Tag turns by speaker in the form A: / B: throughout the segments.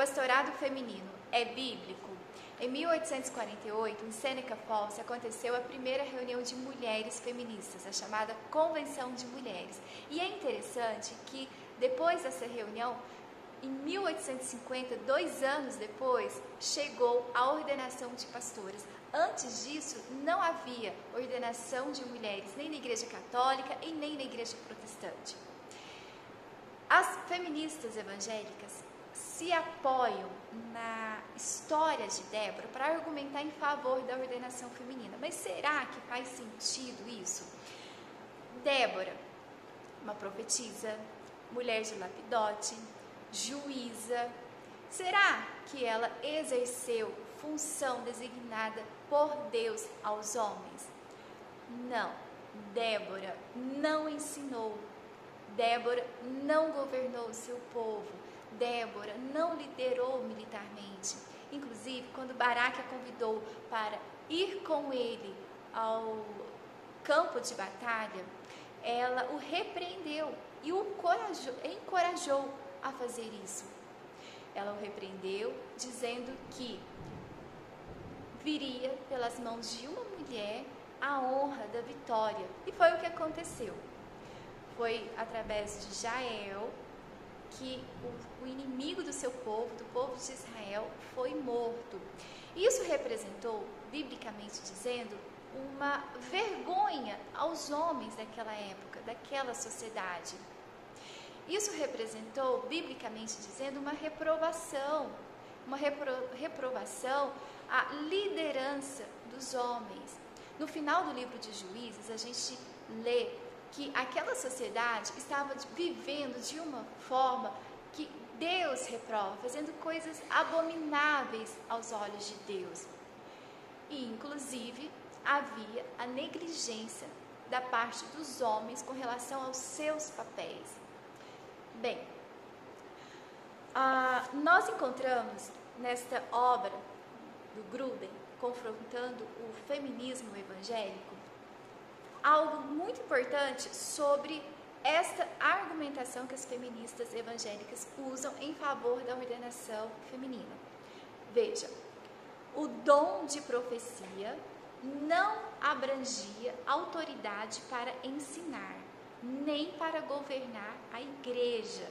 A: pastorado feminino é bíblico? Em 1848, em Seneca Falls, aconteceu a primeira reunião de mulheres feministas, a chamada Convenção de Mulheres. E é interessante que, depois dessa reunião, em 1850, 2 anos depois, chegou a ordenação de pastoras. Antes disso, não havia ordenação de mulheres, nem na Igreja Católica e nem na Igreja Protestante. As feministas evangélicas se apoiam na história de Débora para argumentar em favor da ordenação feminina. Mas será que faz sentido isso? Débora, uma profetisa, mulher de Lapidote, juíza, será que ela exerceu função designada por Deus aos homens? Não. Débora não ensinou. Débora não governou o seu povo. Débora não liderou militarmente. Inclusive, quando Baraque a convidou para ir com ele ao campo de batalha, ela o repreendeu e o encorajou a fazer isso. Ela o repreendeu, dizendo que viria pelas mãos de uma mulher a honra da vitória. E foi o que aconteceu. Foi através de Jael que o inimigo do seu povo, do povo de Israel, foi morto. Isso representou, biblicamente dizendo, uma vergonha aos homens daquela época, daquela sociedade. Isso representou, biblicamente dizendo, uma reprovação à liderança dos homens. No final do livro de Juízes, a gente lê que aquela sociedade estava vivendo de uma forma que Deus reprova, fazendo coisas abomináveis aos olhos de Deus. E, inclusive, havia a negligência da parte dos homens com relação aos seus papéis. Bem, nós encontramos nesta obra do Gruden, confrontando o feminismo evangélico, algo muito importante sobre esta argumentação que as feministas evangélicas usam em favor da ordenação feminina. Veja, o dom de profecia não abrangia autoridade para ensinar, nem para governar a igreja.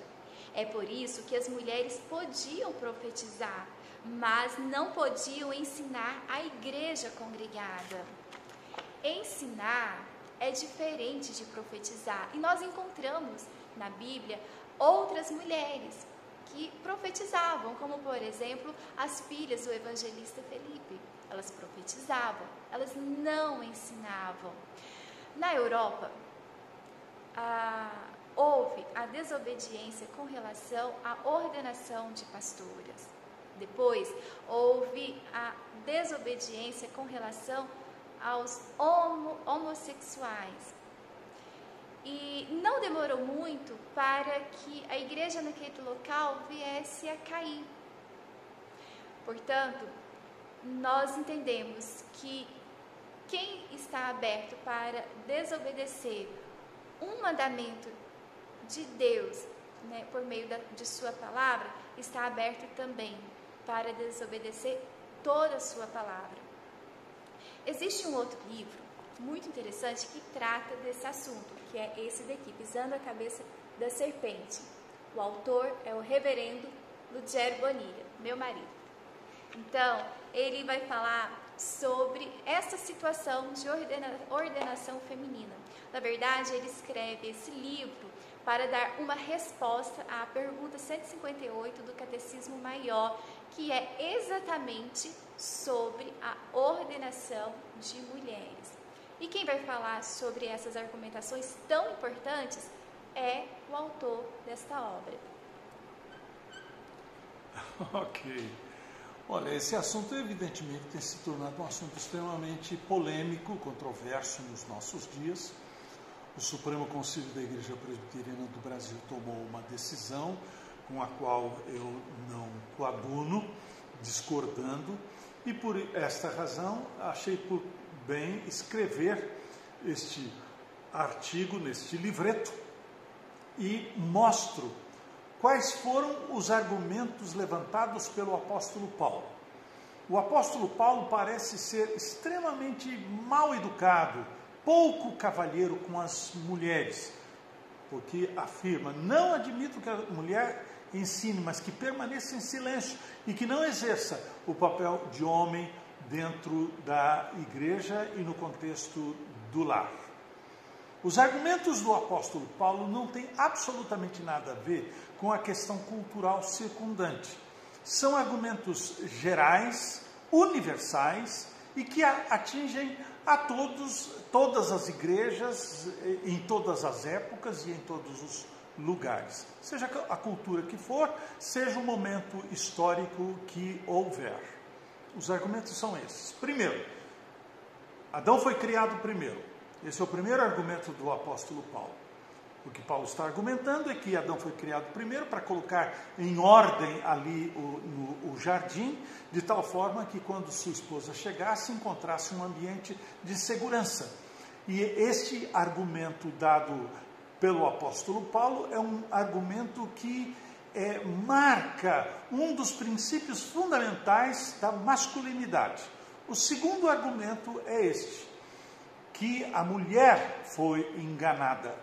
A: É por isso que as mulheres podiam profetizar, mas não podiam ensinar a igreja congregada. Ensinar é diferente de profetizar. E nós encontramos na Bíblia outras mulheres que profetizavam, como por exemplo as filhas do evangelista Felipe. Elas profetizavam, elas não ensinavam. Na Europa, houve a desobediência com relação à ordenação de pastoras. Depois, houve a desobediência com relação aos homossexuais. E não demorou muito para que a igreja naquele local viesse a cair. Portanto, nós entendemos que quem está aberto para desobedecer um mandamento de Deus, né, por meio de sua palavra, está aberto também para desobedecer toda a sua palavra. Existe um outro livro muito interessante que trata desse assunto, que é esse daqui, Pisando a Cabeça da Serpente. O autor é o reverendo Ruggiero Bonilla, meu marido. Então, ele vai falar sobre essa situação de ordenação feminina. Na verdade, ele escreve esse livro para dar uma resposta à pergunta 158 do Catecismo Maior, que é exatamente sobre a ordenação de mulheres. E quem vai falar sobre essas argumentações tão importantes é o autor desta obra.
B: Ok. Olha, esse assunto evidentemente tem se tornado um assunto extremamente polêmico, controverso nos nossos dias. O Supremo Concílio da Igreja Presbiteriana do Brasil tomou uma decisão com a qual eu não coaduno, discordando, e por esta razão achei por bem escrever este artigo neste livreto e mostro quais foram os argumentos levantados pelo apóstolo Paulo. O apóstolo Paulo parece ser extremamente mal educado, pouco cavalheiro com as mulheres, porque afirma: não admito que a mulher ensine, mas que permaneça em silêncio e que não exerça o papel de homem dentro da igreja e no contexto do lar. Os argumentos do apóstolo Paulo não têm absolutamente nada a ver com a questão cultural circundante. São argumentos gerais, universais e que atingem a todas as igrejas, em todas as épocas e em todos os lugares. Seja a cultura que for, seja o momento histórico que houver. Os argumentos são esses. Primeiro, Adão foi criado primeiro. Esse é o primeiro argumento do apóstolo Paulo. O que Paulo está argumentando é que Adão foi criado primeiro para colocar em ordem ali o jardim, de tal forma que quando sua esposa chegasse, encontrasse um ambiente de segurança. E este argumento dado pelo apóstolo Paulo é um argumento que marca um dos princípios fundamentais da masculinidade. O segundo argumento é este: que a mulher foi enganada.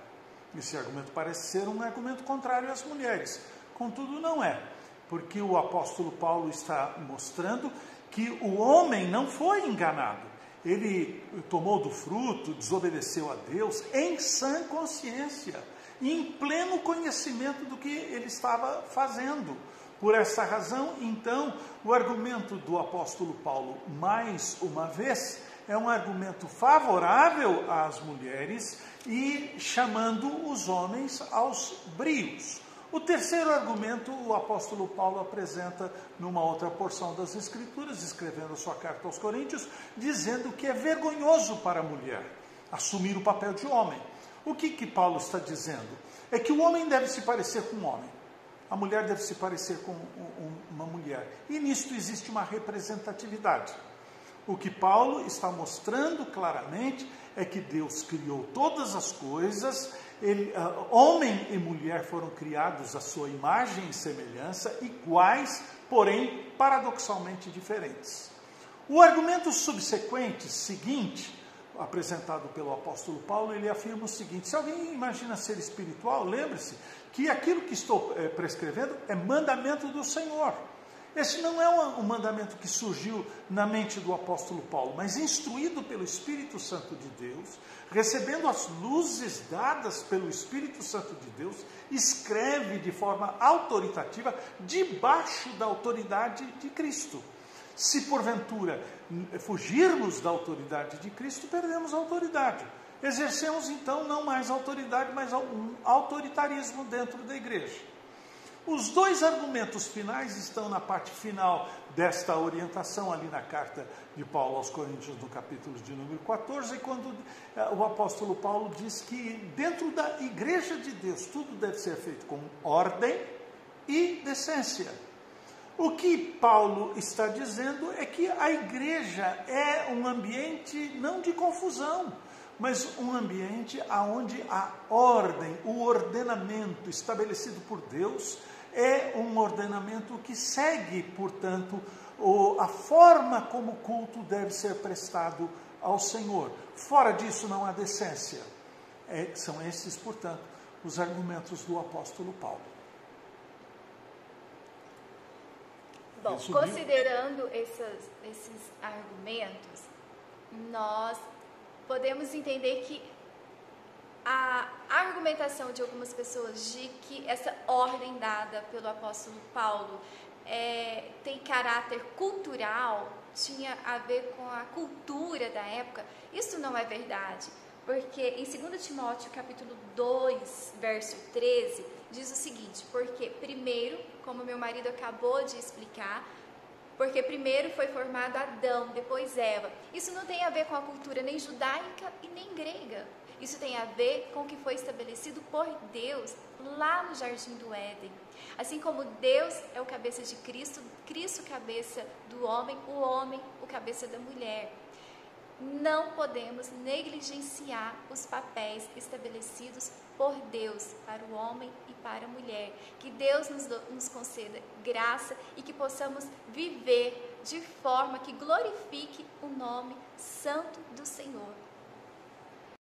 B: Esse argumento parece ser um argumento contrário às mulheres. Contudo, não é, porque o apóstolo Paulo está mostrando que o homem não foi enganado. Ele tomou do fruto, desobedeceu a Deus em sã consciência, em pleno conhecimento do que ele estava fazendo. Por essa razão, então, o argumento do apóstolo Paulo, mais uma vez, é um argumento favorável às mulheres e chamando os homens aos brios. O terceiro argumento o apóstolo Paulo apresenta numa outra porção das Escrituras, escrevendo a sua carta aos Coríntios, dizendo que é vergonhoso para a mulher assumir o papel de homem. O que Paulo está dizendo? É que o homem deve se parecer com um homem, a mulher deve se parecer com uma mulher. E nisto existe uma representatividade. O que Paulo está mostrando claramente é que Deus criou todas as coisas, homem e mulher foram criados à sua imagem e semelhança, iguais, porém paradoxalmente diferentes. O argumento subsequente, seguinte, apresentado pelo apóstolo Paulo, ele afirma o seguinte: se alguém imagina ser espiritual, lembre-se que aquilo que estou prescrevendo é mandamento do Senhor. Esse não é um mandamento que surgiu na mente do apóstolo Paulo, mas instruído pelo Espírito Santo de Deus, recebendo as luzes dadas pelo Espírito Santo de Deus, escreve de forma autoritativa, debaixo da autoridade de Cristo. Se porventura fugirmos da autoridade de Cristo, perdemos a autoridade. Exercemos então não mais autoridade, mas um autoritarismo dentro da igreja. Os dois argumentos finais estão na parte final desta orientação, ali na carta de Paulo aos Coríntios, no capítulo de número 14, quando o apóstolo Paulo diz que dentro da igreja de Deus tudo deve ser feito com ordem e decência. O que Paulo está dizendo é que a igreja é um ambiente não de confusão, mas um ambiente onde a ordem, o ordenamento estabelecido por Deus é um ordenamento que segue, portanto, a forma como o culto deve ser prestado ao Senhor. Fora disso não há decência. São esses, portanto, os argumentos do apóstolo Paulo.
A: Bom, considerando esses argumentos, nós podemos entender que a argumentação de algumas pessoas de que essa ordem dada pelo apóstolo Paulo tem caráter cultural, tinha a ver com a cultura da época, isso não é verdade, porque em 2 Timóteo capítulo 2, verso 13, diz o seguinte: porque primeiro, como meu marido acabou de explicar, porque primeiro foi formado Adão, depois Eva. Isso não tem a ver com a cultura nem judaica e nem grega. Isso tem a ver com o que foi estabelecido por Deus lá no Jardim do Éden. Assim como Deus é o cabeça de Cristo, Cristo cabeça do homem, o homem o cabeça da mulher. não podemos negligenciar os papéis estabelecidos por Deus para o homem e para a mulher. Que Deus nos conceda graça e que possamos viver de forma que glorifique o nome santo do Senhor.